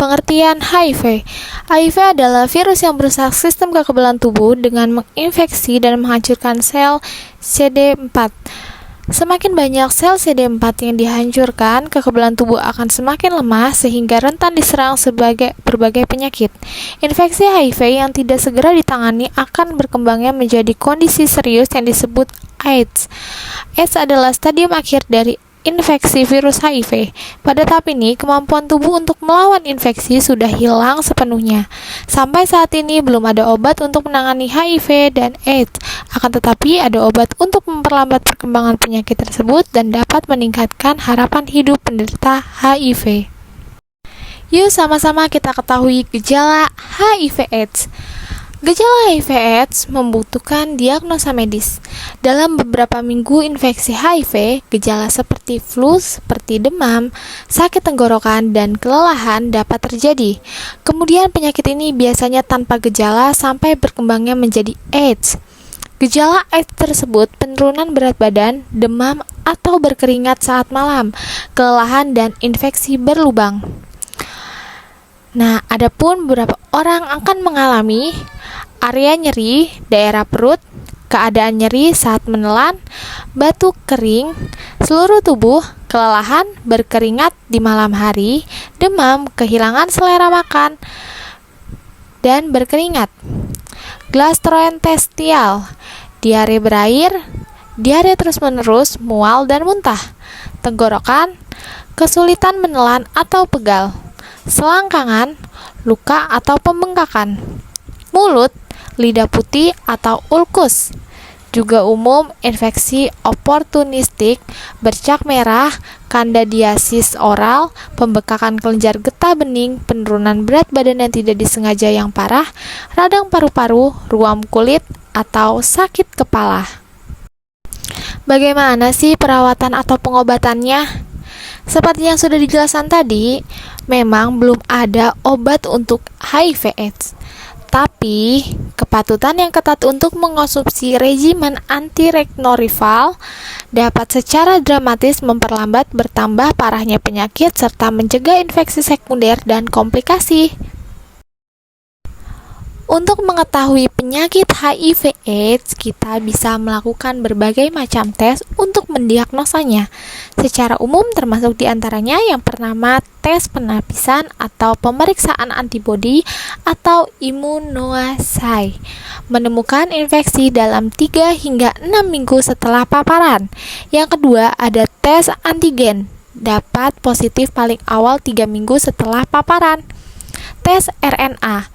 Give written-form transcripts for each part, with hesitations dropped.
Pengertian HIV. HIV adalah virus yang merusak sistem kekebalan tubuh dengan menginfeksi dan menghancurkan sel CD4. Semakin banyak sel CD4 yang dihancurkan, kekebalan tubuh akan semakin lemah sehingga rentan diserang berbagai penyakit. Infeksi HIV yang tidak segera ditangani akan berkembangnya menjadi kondisi serius yang disebut AIDS. AIDS adalah stadium akhir dari infeksi virus HIV. Pada tahap ini, kemampuan tubuh untuk melawan infeksi sudah hilang sepenuhnya. Sampai saat ini belum ada obat untuk menangani HIV dan AIDS. Akan tetapi ada obat untuk memperlambat perkembangan penyakit tersebut dan dapat meningkatkan harapan hidup penderita HIV. Yuk sama-sama kita ketahui gejala HIV/AIDS. Gejala HIV/AIDS membutuhkan diagnosa medis. Dalam beberapa minggu infeksi HIV, gejala seperti flu, seperti demam, sakit tenggorokan, dan kelelahan dapat terjadi. Kemudian penyakit ini biasanya tanpa gejala sampai berkembangnya menjadi AIDS. Gejala AIDS tersebut penurunan berat badan, demam, atau berkeringat saat malam, kelelahan, dan infeksi berlubang. Nah, adapun beberapa orang akan mengalami area nyeri daerah perut, keadaan nyeri saat menelan, batuk kering, seluruh tubuh, kelelahan, berkeringat di malam hari, demam, kehilangan selera makan, dan berkeringat. Gastrointestinal, diare berair, diare terus-menerus, mual dan muntah, tenggorokan, kesulitan menelan atau pegal, selangkangan, luka atau pembengkakan, mulut, lidah putih atau ulkus. Juga umum infeksi oportunistik, bercak merah, kandidiasis oral, pembekakan kelenjar getah bening, penurunan berat badan yang tidak disengaja yang parah, radang paru-paru, ruam kulit, atau sakit kepala. Bagaimana sih perawatan atau pengobatannya? Seperti yang sudah dijelaskan tadi, memang belum ada obat untuk HIV/AIDS. Tapi, kepatutan yang ketat untuk mengonsumsi regimen antiretroviral dapat secara dramatis memperlambat bertambah parahnya penyakit serta mencegah infeksi sekunder dan komplikasi. Untuk mengetahui penyakit HIV/AIDS, kita bisa melakukan berbagai macam tes untuk mendiagnosanya. Secara umum termasuk diantaranya yang pertama tes penapisan atau pemeriksaan antibodi atau immunoassay, menemukan infeksi dalam 3 hingga 6 minggu setelah paparan. Yang kedua ada tes antigen, dapat positif paling awal 3 minggu setelah paparan. Tes RNA.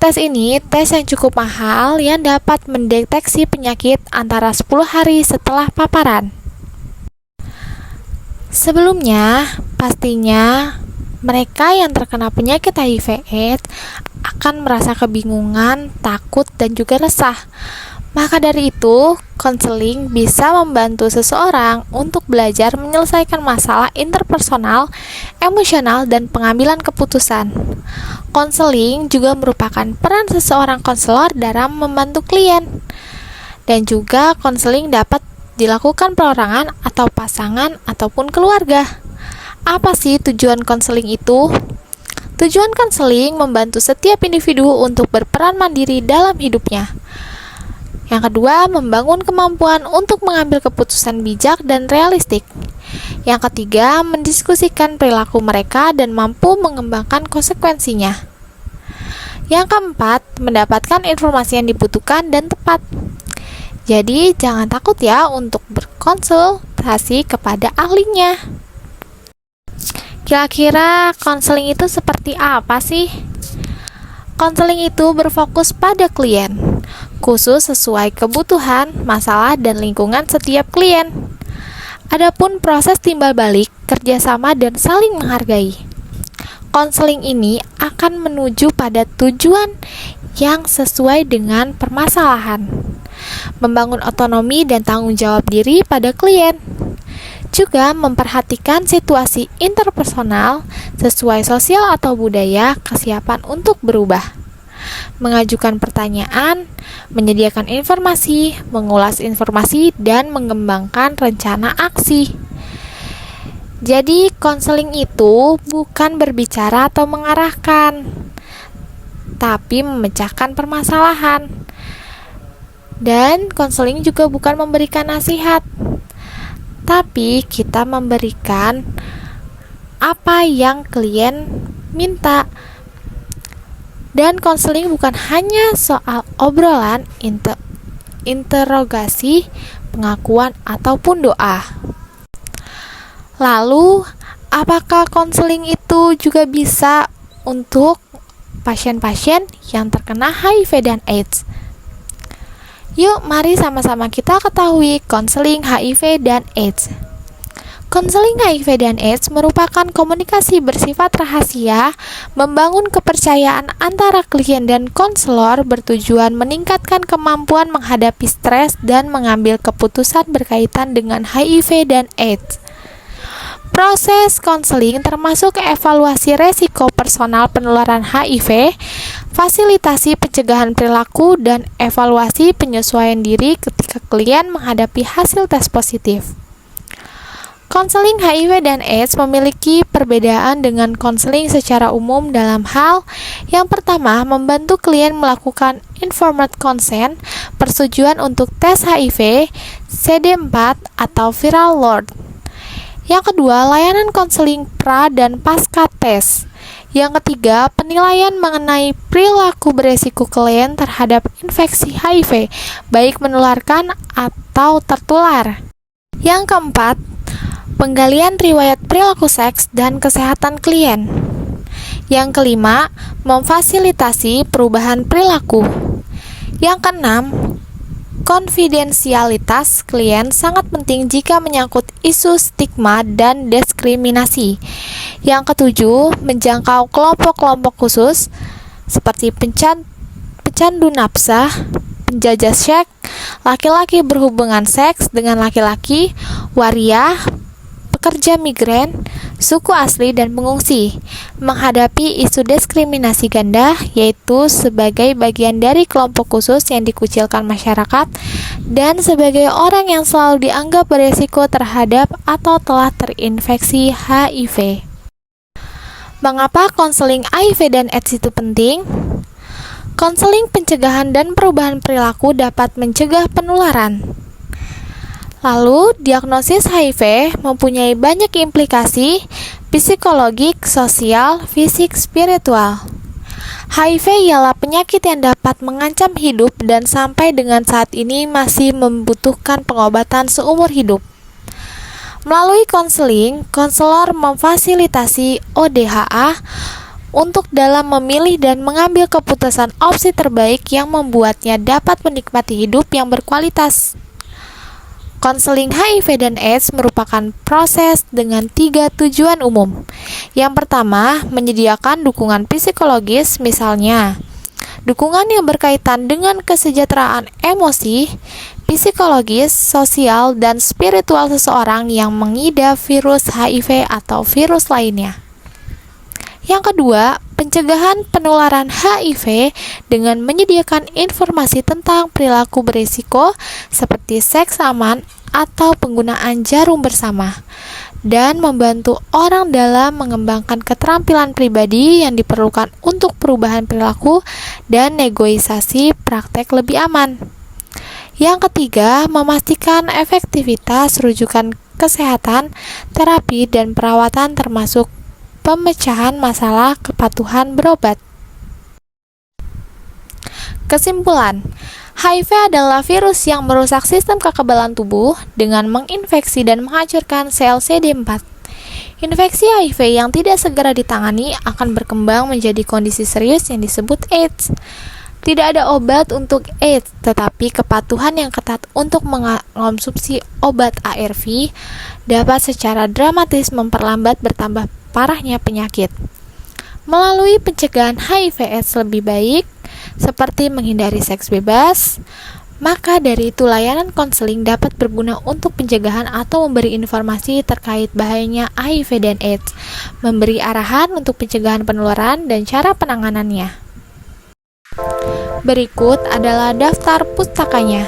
Tes ini tes yang cukup mahal yang dapat mendeteksi penyakit antara 10 hari setelah paparan. Sebelumnya, pastinya mereka yang terkena penyakit HIV/AIDS akan merasa kebingungan, takut, dan juga resah. Maka dari itu, konseling bisa membantu seseorang untuk belajar menyelesaikan masalah interpersonal, emosional, dan pengambilan keputusan. Konseling juga merupakan peran seseorang konselor dalam membantu klien. Dan juga konseling dapat dilakukan perorangan atau pasangan ataupun keluarga. Apa sih tujuan konseling itu? Tujuan konseling membantu setiap individu untuk berperan mandiri dalam hidupnya. Yang kedua, membangun kemampuan untuk mengambil keputusan bijak dan realistik. Yang ketiga, mendiskusikan perilaku mereka dan mampu mengembangkan konsekuensinya. Yang keempat, mendapatkan informasi yang dibutuhkan dan tepat. Jadi, jangan takut ya untuk berkonsultasi kepada ahlinya. Kira-kira konseling itu seperti apa sih? Konseling itu berfokus pada klien, khusus sesuai kebutuhan, masalah, dan lingkungan setiap klien. Adapun proses timbal balik, kerjasama, dan saling menghargai. Konseling ini akan menuju pada tujuan yang sesuai dengan permasalahan, membangun otonomi dan tanggung jawab diri pada klien. Juga memperhatikan situasi interpersonal sesuai sosial atau budaya, kesiapan untuk berubah, mengajukan pertanyaan, menyediakan informasi, mengulas informasi, dan mengembangkan rencana aksi. Jadi, konseling itu bukan berbicara atau mengarahkan, tapi memecahkan permasalahan. Dan konseling juga bukan memberikan nasihat, tapi kita memberikan apa yang klien minta. Dan konseling bukan hanya soal obrolan, interogasi, pengakuan, ataupun doa. Lalu, apakah konseling itu juga bisa untuk pasien-pasien yang terkena HIV dan AIDS? Yuk, mari sama-sama kita ketahui konseling HIV dan AIDS. Konseling HIV dan AIDS merupakan komunikasi bersifat rahasia, membangun kepercayaan antara klien dan konselor bertujuan meningkatkan kemampuan menghadapi stres dan mengambil keputusan berkaitan dengan HIV dan AIDS. Proses konseling termasuk evaluasi resiko personal penularan HIV, fasilitasi pencegahan perilaku, dan evaluasi penyesuaian diri ketika klien menghadapi hasil tes positif. Konseling HIV dan AIDS memiliki perbedaan dengan konseling secara umum dalam hal yang pertama, membantu klien melakukan informed consent, persetujuan untuk tes HIV, CD4 atau viral load. Yang kedua, layanan konseling pra dan pasca tes. Yang ketiga, penilaian mengenai perilaku beresiko klien terhadap infeksi HIV, baik menularkan atau tertular. Yang keempat, penggalian riwayat perilaku seks dan kesehatan klien. Yang kelima, memfasilitasi perubahan perilaku. Yang keenam, konfidensialitas klien sangat penting jika menyangkut isu stigma dan diskriminasi. Yang ketujuh, menjangkau kelompok-kelompok khusus seperti pecandu nafsa, penjajah seks, laki-laki berhubungan seks dengan laki-laki, waria, pekerja migran, suku asli, dan pengungsi, menghadapi isu diskriminasi ganda, yaitu sebagai bagian dari kelompok khusus yang dikucilkan masyarakat, dan sebagai orang yang selalu dianggap beresiko terhadap atau telah terinfeksi HIV. Mengapa konseling HIV dan AIDS itu penting? Konseling pencegahan dan perubahan perilaku dapat mencegah penularan. Lalu, diagnosis HIV mempunyai banyak implikasi psikologik, sosial, fisik, spiritual. HIV ialah penyakit yang dapat mengancam hidup dan sampai dengan saat ini masih membutuhkan pengobatan seumur hidup. Melalui konseling, konselor memfasilitasi ODHA untuk dalam memilih dan mengambil keputusan opsi terbaik yang membuatnya dapat menikmati hidup yang berkualitas. Konseling HIV dan AIDS merupakan proses dengan 3 tujuan umum. Yang pertama, menyediakan dukungan psikologis, misalnya dukungan yang berkaitan dengan kesejahteraan emosi, psikologis, sosial, dan spiritual seseorang yang mengidap virus HIV atau virus lainnya. Yang kedua, pencegahan penularan HIV dengan menyediakan informasi tentang perilaku berisiko seperti seks aman atau penggunaan jarum bersama, dan membantu orang dalam mengembangkan keterampilan pribadi yang diperlukan untuk perubahan perilaku dan negosiasi praktek lebih aman. Yang ketiga, memastikan efektivitas rujukan kesehatan, terapi, dan perawatan termasuk pemecahan masalah kepatuhan berobat. Kesimpulan, HIV adalah virus yang merusak sistem kekebalan tubuh dengan menginfeksi dan menghancurkan sel CD4. Infeksi HIV yang tidak segera ditangani akan berkembang menjadi kondisi serius yang disebut AIDS. Tidak ada obat untuk AIDS, tetapi kepatuhan yang ketat untuk mengonsumsi obat ARV dapat secara dramatis memperlambat bertambah parahnya penyakit. Melalui pencegahan HIV/AIDS lebih baik, seperti menghindari seks bebas, maka dari itu layanan konseling dapat berguna untuk pencegahan atau memberi informasi terkait bahayanya HIV dan AIDS, memberi arahan untuk pencegahan penularan dan cara penanganannya. Berikut adalah daftar pustakanya.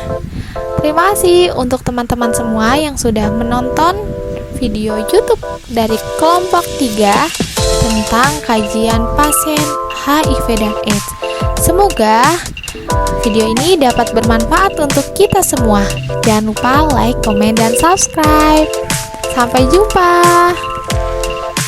Terima kasih untuk teman-teman semua yang sudah menonton video YouTube dari kelompok 3 tentang kajian pasien HIV dan AIDS. Semoga video ini dapat bermanfaat untuk kita semua. Jangan lupa like, komen, dan subscribe. Sampai jumpa.